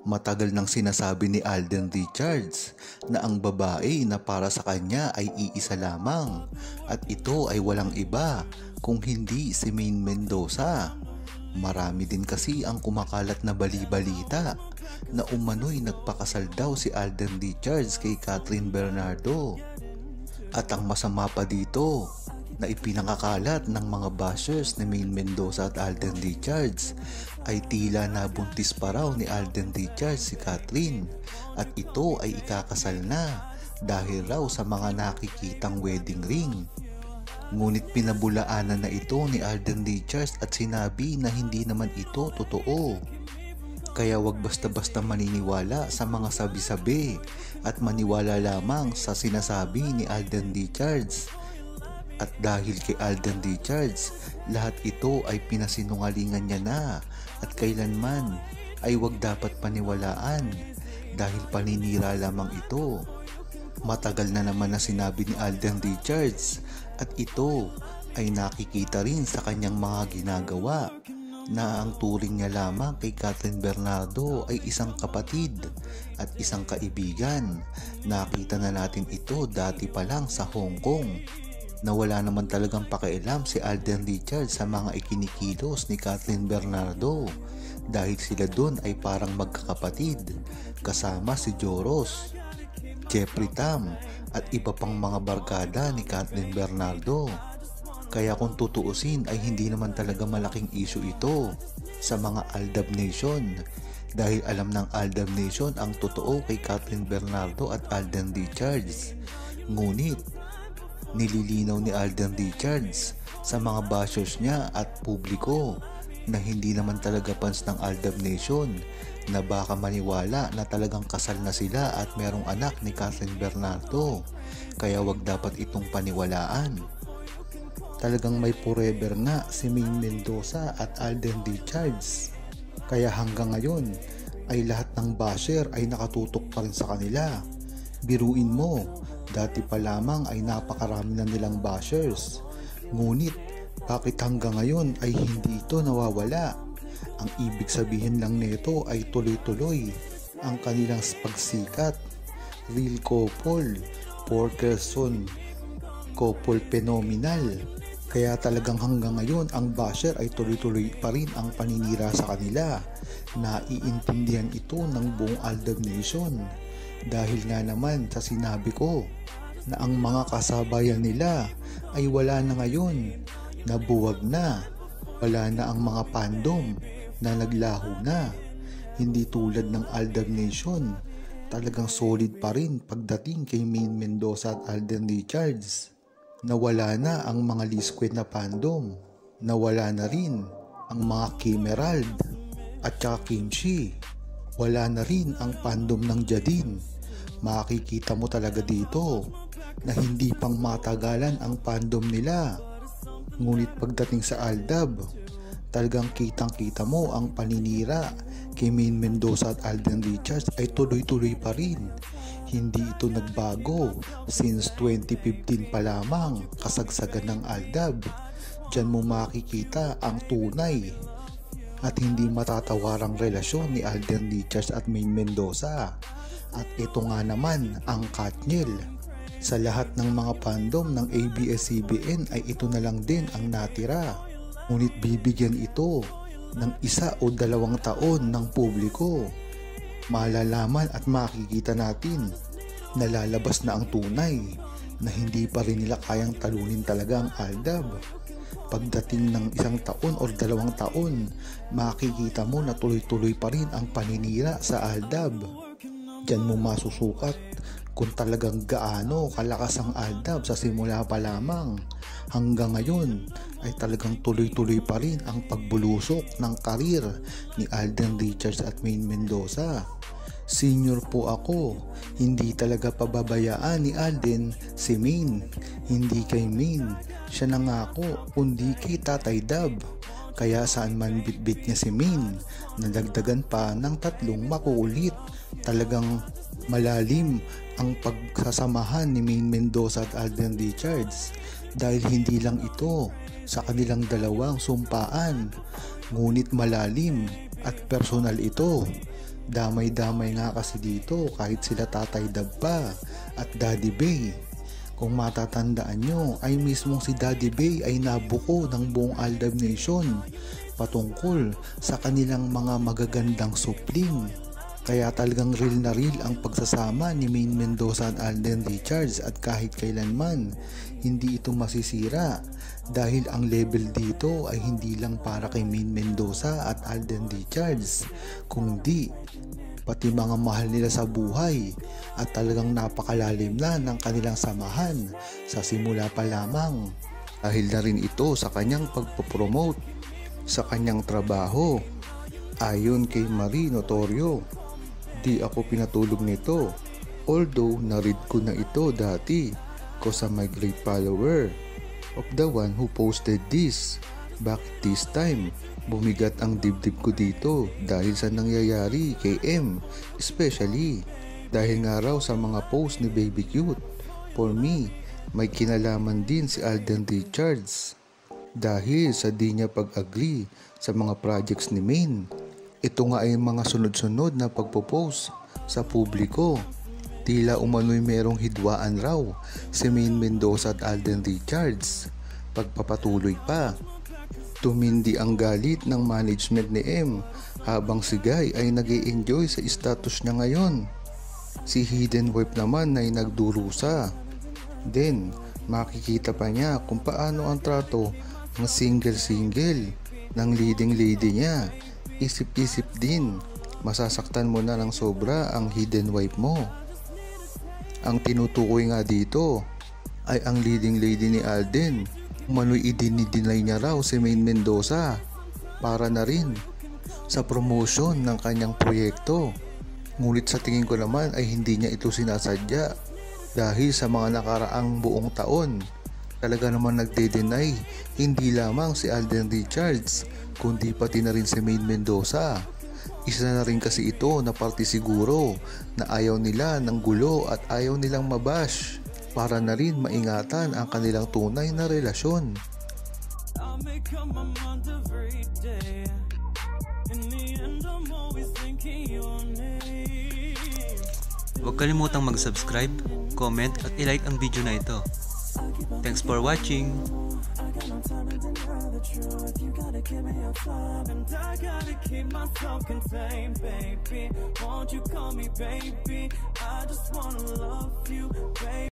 Matagal nang sinasabi ni Alden Richards na ang babae na para sa kanya ay iisa lamang at ito ay walang iba kung hindi si Maine Mendoza. Marami din kasi ang kumakalat na bali-balita na umano'y nagpakasal daw si Alden Richards kay Kathryn Bernardo. At ang masama pa dito na ipinakakalat ng mga bashers ni Maine Mendoza at Alden Richards ay tila nabuntis pa raw ni Alden Richards si Kathryn at ito ay ikakasal na dahil raw sa mga nakikitang wedding ring. Ngunit pinabulaanan na ito ni Alden Richards at sinabi na hindi naman ito totoo. Kaya wag basta-basta maniniwala sa mga sabi-sabi at maniwala lamang sa sinasabi ni Alden Richards. At dahil kay Alden Richards, lahat ito ay pinasinungalingan niya na at kailanman ay wag dapat paniwalaan dahil paninira lamang ito. Matagal na naman na sinabi ni Alden Richards at ito ay nakikita rin sa kanyang mga ginagawa na ang turing niya lamang kay Kathryn Bernardo ay isang kapatid at isang kaibigan. Nakita na natin ito dati pa lang sa Hong Kong na wala naman talagang pakialam si Alden Richards sa mga ikinikilos ni Kathryn Bernardo dahil sila doon ay parang magkakapatid kasama si Joros, Jeffrey Tam at iba pang mga barkada ni Kathryn Bernardo. Kaya kung tutuusin ay hindi naman talaga malaking issue ito sa mga Aldab Nation dahil alam ng Aldab Nation ang totoo kay Kathryn Bernardo at Alden Richards. Ngunit nililinaw ni Alden Richards sa mga bashers niya at publiko na hindi naman talaga fans ng Aldab Nation na baka maniwala na talagang kasal na sila at merong anak ni Kathryn Bernardo, kaya wag dapat itong paniwalaan. Talagang may forever nga si Maine Mendoza at Alden Richards, kaya hanggang ngayon ay lahat ng basher ay nakatutok pa rin sa kanila. Biruin mo, dati pa lamang ay napakarami na nilang bashers. Ngunit bakit hanggang ngayon ay hindi ito nawawala? Ang ibig sabihin lang nito ay tuloy-tuloy ang kanilang pagsikat. Real couple, four-person couple phenomenal. Kaya talagang hanggang ngayon ang basher ay tuloy-tuloy pa rin ang paninira sa kanila. Naiintindihan ito ng buong Aldab Nation dahil nga naman sa sinabi ko na ang mga kasabayan nila ay wala na ngayon, nabuwag na, wala na ang mga fandom na naglaho na. Hindi tulad ng Aldab Nation, talagang solid pa rin pagdating kay Maine Mendoza at Alden Richards. Nawala na ang mga Lisquid na fandom, nawala na rin ang mga Kimerald at saka Kimchi, wala na rin ang fandom ng Jadin. Makikita mo talaga dito na hindi pang matagalan ang fandom nila. Ngunit pagdating sa Aldab, talagang kitang-kita mo ang paninira kay Maine Mendoza at Alden Richards ay tuloy-tuloy pa rin. Hindi ito nagbago since 2015 pa lamang kasagsagan ng Aldab. Diyan mo makikita ang tunay at hindi matatawarang relasyon ni Alden Richards at Maine Mendoza. At ito nga naman ang Katniel. Sa lahat ng mga fandom ng ABS-CBN ay ito na lang din ang natira. Ngunit bibigyan ito ng 1 o 2 taon ng publiko. Malalaman at makikita natin na lalabas na ang tunay na hindi pa rin nila kayang talunin talaga ang Aldab. Pagdating ng 1 taon o 2 taon, makikita mo na tuloy-tuloy pa rin ang paninira sa Aldab. Diyan mo masusukat kung talagang gaano kalakas ang Aldab sa simula pa lamang. Hanggang ngayon ay talagang tuloy-tuloy pa rin ang pagbulusok ng karir ni Alden Richards at Maine Mendoza. Senior po ako, hindi talaga pababayaan ni Alden si Maine. Hindi kay Maine siya nangako, kundi kay Tatay Dab. Kaya saan man bitbit niya si Maine, nadagdagan pa ng 3 makukulit. Talagang malalim ang pagsasamahan ni Maine Mendoza at Alden Richards dahil hindi lang ito sa kanilang dalawang sumpaan, ngunit malalim at personal ito Damay-damay nga kasi dito kahit sila Tatay Dab pa at Daddy Bay. Kung matatandaan nyo ay mismong si Daddy Bay ay nabuko ng buong Aldab Nation patungkol sa kanilang mga magagandang supling. Kaya talagang real na real ang pagsasama ni Maine Mendoza at Alden Richards at kahit kailanman hindi ito masisira dahil ang level dito ay hindi lang para kay Maine Mendoza at Alden Richards kundi pati mga mahal nila sa buhay at talagang napakalalim na ng kanilang samahan sa simula pa lamang dahil na rin ito sa kanyang pagpopromote sa kanyang trabaho. Ayon kay Marie Notorio, di ako pinatulog nito, although na-read ko na ito dati cause I'm a great follower of the one who posted this. Bakit this time? Bumigat ang dibdib ko dito dahil sa nangyayari kay M, especially dahil nga raw sa mga post ni Baby Cute. For me, may kinalaman din si Alden Richards dahil sa di niya pag-agree sa mga projects ni Maine. Ito nga ay mga sunod-sunod na pagpo-post sa publiko. Tila umano'y merong hidwaan raw si Maine Mendoza at Alden Richards. Pagpapatuloy pa, tumindi ang galit ng management ni M habang si Guy ay nag-i-enjoy sa status niya ngayon. Si Hidden Wife naman ay nagdurusa. Then, makikita pa niya kung paano ang trato ng single-single ng leading lady niya. Isip-isip din, masasaktan mo na ng sobra ang hidden wife mo. Ang tinutukoy nga dito ay ang leading lady ni Alden. Umano'y idinidinay niya raw si Maine Mendoza para na rin sa promotion ng kanyang proyekto. Ngunit sa tingin ko naman ay hindi niya ito sinasadya dahil sa mga nakaraang buong taon. Talaga naman nagde-deny hindi lamang si Alden Richards kundi pati na rin si Maine Mendoza. Isa na rin kasi ito na parte siguro na ayaw nila ng gulo at ayaw nilang mabash para na rin maingatan ang kanilang tunay na relasyon. Huwag kalimutang mag-subscribe, comment at i-like ang video na ito. Thanks for watching! You gotta give me your time, and I gotta keep myself contained, baby. Won't you call me baby? I just want